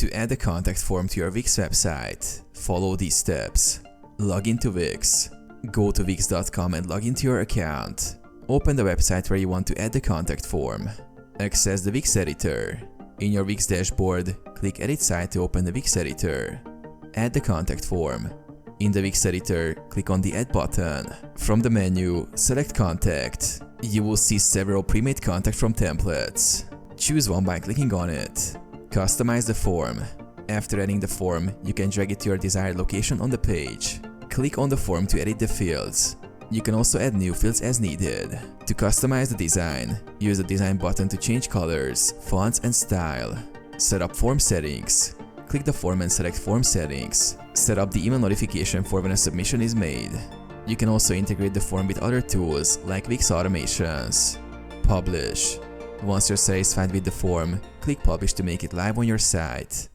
To add a contact form to your Wix website, follow these steps. Log into Wix. Go to wix.com and log into your account. Open the website where you want to add the contact form. Access the Wix editor. In your Wix dashboard, click Edit Site to open the Wix editor. Add the contact form. In the Wix editor, click on the Add button. From the menu, select Contact. You will see several pre-made contacts from templates. Choose one by clicking on it. Customize the form. After adding the form, you can drag it to your desired location on the page. Click on the form to edit the fields. You can also add new fields as needed. To customize the design, use the Design button to change colors, fonts and style. Set up form settings. Click the form and select Form Settings. Set up the email notification for when a submission is made. You can also integrate the form with other tools like Wix automations. Publish. Once you're satisfied with the form, click Publish to make it live on your site.